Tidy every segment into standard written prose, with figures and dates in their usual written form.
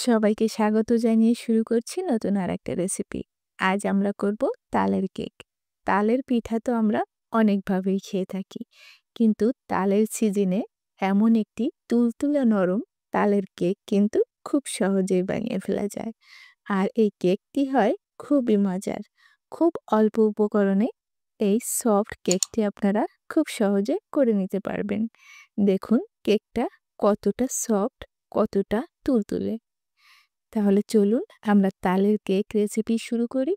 সবাইকে স্বাগত জানিয়ে শুরু করছি নতুন আরেকটা রেসিপি। আজ আমরা করব তালের কেক। তালের পিঠা তো আমরা অনেকভাবেই খেয়ে থাকি। কিন্তু তালের সিজনে এমন একটি তুলতুলে নরম তালের কেক কিন্তু খুব সহজেই বানিয়ে ফেলা যায়। আর এই কেকটি হয় খুবই মজার। খুব অল্প উপকরণে এই সফট কেকটি আপনারা খুব সহজে করে নিতে পারবেন। দেখুন কেকটা কতটা সফট, কতটা তুলতুলে। তাহলে চলুন আমরা তালের কেক রেসিপি শুরু করি।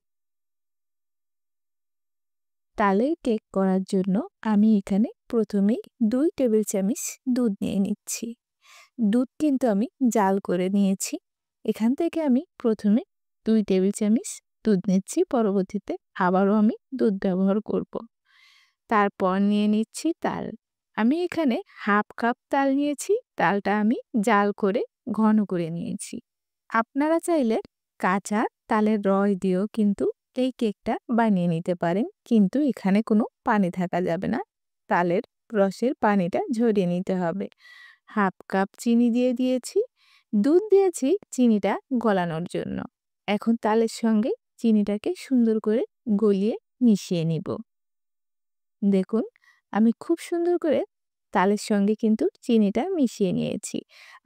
তালের কেক করার জন্য আমি এখানে প্রথমেই 2 টেবিল চামচ দুধ নিয়ে নিচ্ছি। দুধ কিন্তু আমি জাল করে নিয়েছি। এখান থেকে আমি প্রথমে 2 টেবিল চামচ দুধ নিচ্ছি, পরবর্তীতে আবারও আমি দুধ ব্যবহার করব। তারপর নিয়ে নিচ্ছি তাল। আমি এখানে হাফ কাপ তাল নিয়েছি। তালটা আমি জাল করে ঘন করে নিয়েছি। আপনারা চাইলে কাঁচা তালের রস দিয়েও কিন্তু এই কেকটা বানিয়ে নিতে পারেন, কিন্তু এখানে কোনো পানি থাকা যাবে না। তালের রসের পানিটা ঝরিয়ে নিতে হবে। হাফ কাপ চিনি দিয়ে দিয়েছি। দুধ দিয়েছি চিনিটা গলানোর জন্য। এখন তালের সঙ্গে চিনিটাকে সুন্দর করে গলিয়ে মিশিয়ে নিব। দেখুন আমি খুব সুন্দর করে তালের সঙ্গে কিন্তু চিনিটা মিশিয়ে নিয়েছি।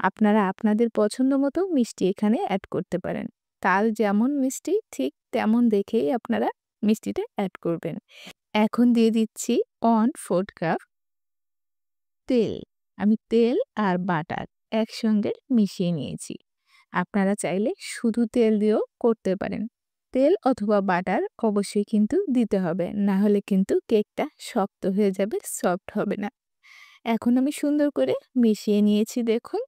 আপনারা আপনাদের পছন্দ মতো মিষ্টি এখানে অ্যাড করতে পারেন। তাল যেমন মিষ্টি ঠিক তেমন দেখেই আপনারা মিষ্টিটা অ্যাড করবেন। এখন দিয়ে দিচ্ছি 1/4 কাপ তেল। আমি তেল আর বাটার একসঙ্গে মিশিয়ে নিয়েছি। আপনারা চাইলে শুধু তেল দিয়েও করতে পারেন। তেল অথবা বাটার অবশ্যই কিন্তু দিতে হবে, না হলে কিন্তু কেকটা শক্ত হয়ে যাবে, সফট হবে না। এখন আমি সুন্দর করে মিশিয়ে নিয়েছি দেখুন।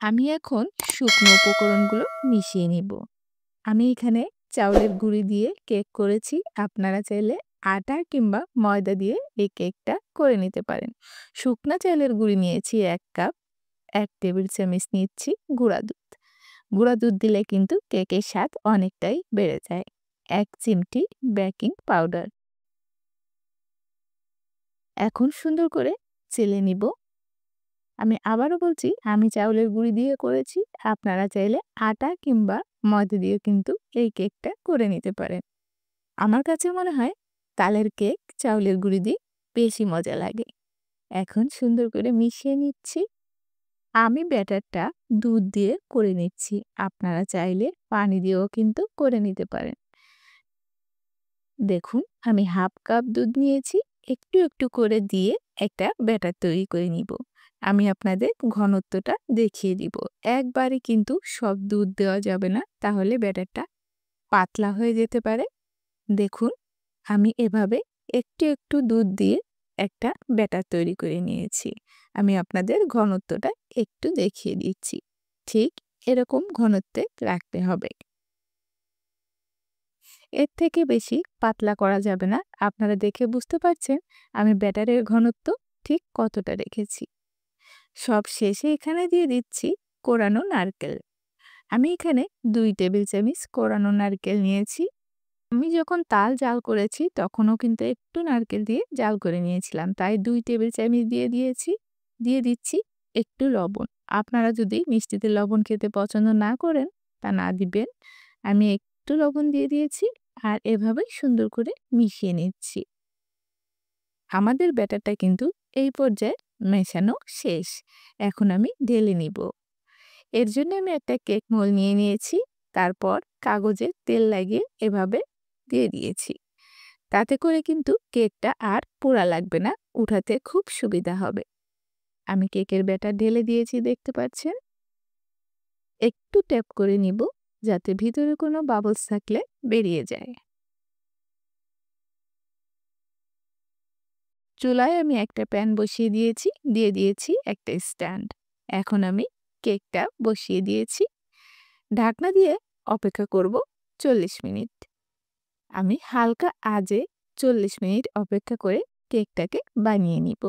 আমি এখন শুকনো উপকরণগুলো মিশিয়ে নিব। আমি এখানে চাউলের গুঁড়ি দিয়ে কেক করেছি। আপনারা চাইলে আটা কিংবা ময়দা দিয়ে এই কেকটা করে নিতে পারেন। শুকনা চাউলের গুঁড়ি নিয়েছি 1 কাপ। 1 টেবিল চামচ নিচ্ছি গুঁড়া দুধ। গুঁড়া দুধ দিলে কিন্তু কেকের স্বাদ অনেকটাই বেড়ে যায়। 1 চিমটি বেকিং পাউডার। এখন সুন্দর করে চেলে নিব। আমি আবারও বলছি, আমি চাউলের গুঁড়ি দিয়ে করেছি। আপনারা চাইলে আটা কিংবা ময়দা দিয়ে কিন্তু এই কেকটা করে নিতে পারেন। আমার কাছে মনে হয় তালের কেক চাউলের গুঁড়ি দিয়ে বেশি মজা লাগে। এখন সুন্দর করে মিশিয়ে নিচ্ছি। আমি ব্যাটারটা দুধ দিয়ে করে নিচ্ছি। আপনারা চাইলে পানি দিয়েও কিন্তু করে নিতে পারেন। দেখুন আমি হাফ কাপ দুধ নিয়েছি। একটু একটু করে দিয়ে একটা ব্যাটার তৈরি করে নিব। আমি আপনাদের ঘনত্বটা দেখিয়ে দিব। একবারে কিন্তু সব দুধ দেওয়া যাবে না, তাহলে ব্যাটারটা পাতলা হয়ে যেতে পারে। দেখুন আমি এভাবে একটু একটু দুধ দিয়ে একটা ব্যাটার তৈরি করে নিয়েছি। আমি আপনাদের ঘনত্বটা একটু দেখিয়ে দিচ্ছি। ঠিক এরকম ঘনত্বে রাখতে হবে। এর থেকে বেশি পাতলা করা যাবে না। আপনারা দেখে বুঝতে পারছেন আমি ব্যাটারের ঘনত্ব ঠিক কতটা রেখেছি। সব শেষে এখানে দিয়ে দিচ্ছি কোরানো নারকেল। আমি এখানে 2 টেবিল চামচ কোরানো নারকেল নিয়েছি। আমি যখন তাল জাল করেছি তখনও কিন্তু একটু নারকেল দিয়ে জাল করে নিয়েছিলাম, তাই 2 টেবিল চামচ দিয়ে দিয়েছি। দিয়ে দিচ্ছি একটু লবণ। আপনারা যদি মিষ্টিতে লবণ খেতে পছন্দ না করেন তা না দিবেন। আমি একটু লবণ দিয়ে দিয়েছি আর এভাবে সুন্দর করে মিশিয়ে নিচ্ছি। আমাদের ব্যাটারটা কিন্তু এই পর্যায়ে মেশানো শেষ। এখন আমি ঢেলে নিব। এর জন্য আমি একটা কেক মোল নিয়ে নিয়েছি। তারপর কাগজে তেল লাগিয়ে এভাবে দিয়ে দিয়েছি। তাতে করে কিন্তু কেকটা আর পোড়া লাগবে না, উঠাতে খুব সুবিধা হবে। আমি কেকের ব্যাটার ঢেলে দিয়েছি দেখতে পাচ্ছেন। একটু ট্যাপ করে নিব যাতে ভিতরে কোনো বাবলস থাকলে বেরিয়ে যায়। চুলায় আমি একটা প্যান বসিয়ে দিয়েছি, দিয়ে দিয়েছি একটা স্ট্যান্ড। এখন আমি কেকটা বসিয়ে দিয়েছি। ঢাকনা দিয়ে অপেক্ষা করব 40 মিনিট। আমি হালকা আঁচে 40 মিনিট অপেক্ষা করে কেকটাকে বানিয়ে নিব।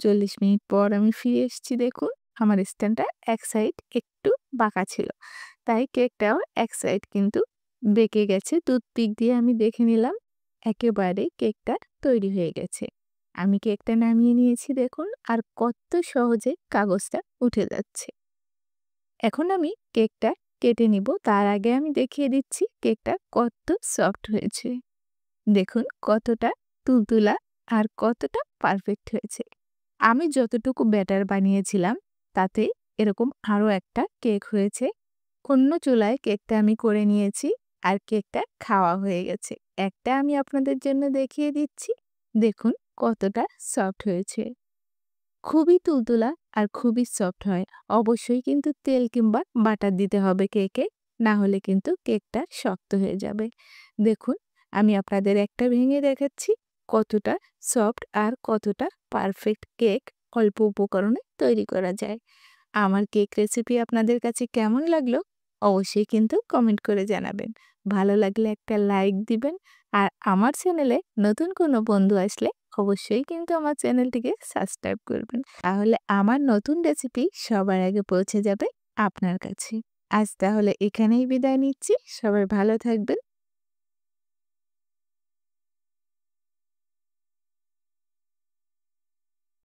40 মিনিট পর আমি ফিরে এসেছি দেখুন। আমার স্ট্যান্ডটা এক সাইড একটু বাঁকা ছিল, তাই কেকটাও এক সাইড কিন্তু বেঁকে গেছে। টুথপিক দিয়ে আমি দেখে নিলাম, একেবারে কেকটা তৈরি হয়ে গেছে। আমি কেকটা নামিয়ে নিয়েছি দেখুন, আর কত সহজে কাগজটা উঠে যাচ্ছে। এখন আমি কেকটা কেটে নিব। তার আগে আমি দেখিয়ে দিচ্ছি কেকটা কত সফট হয়েছে। দেখুন কতটা তুলতুলা আর কতটা পারফেক্ট হয়েছে। আমি যতটুকু ব্যাটার বানিয়েছিলাম তাতে এরকম আরও একটা কেক হয়েছে। অন্য চুলায় কেকটা আমি করে নিয়েছি আর কেকটা খাওয়া হয়ে গেছে। একটা আমি আপনাদের জন্য দেখিয়ে দিচ্ছি। দেখুন কতটা সফট হয়েছে। খুবই তুলতুলা আর খুবই সফট হয়। অবশ্যই কিন্তু তেল কিংবা বাটার দিতে হবে কেকে, না হলে কিন্তু কেকটা শক্ত হয়ে যাবে। দেখুন আমি আপনাদের একটা ভেঙে দেখাচ্ছি কতটা সফট আর কতটা পারফেক্ট কেক অল্প উপকরণে তৈরি করা যায়। আমার কেক রেসিপি আপনাদের কাছে কেমন লাগলো অবশ্যই কিন্তু কমেন্ট করে জানাবেন। ভালো লাগলে একটা লাইক দিবেন, আর আমার চ্যানেলে নতুন কোনো বন্ধু আসলে অবশ্যই কিন্তু আমার চ্যানেলটিকে সাবস্ক্রাইব করবেন। তাহলে আমার নতুন রেসিপি সবার আগে পৌঁছে যাবে আপনার কাছে। আজ তাহলে এখানেই বিদায় নিচ্ছি। সবাই ভালো থাকবেন,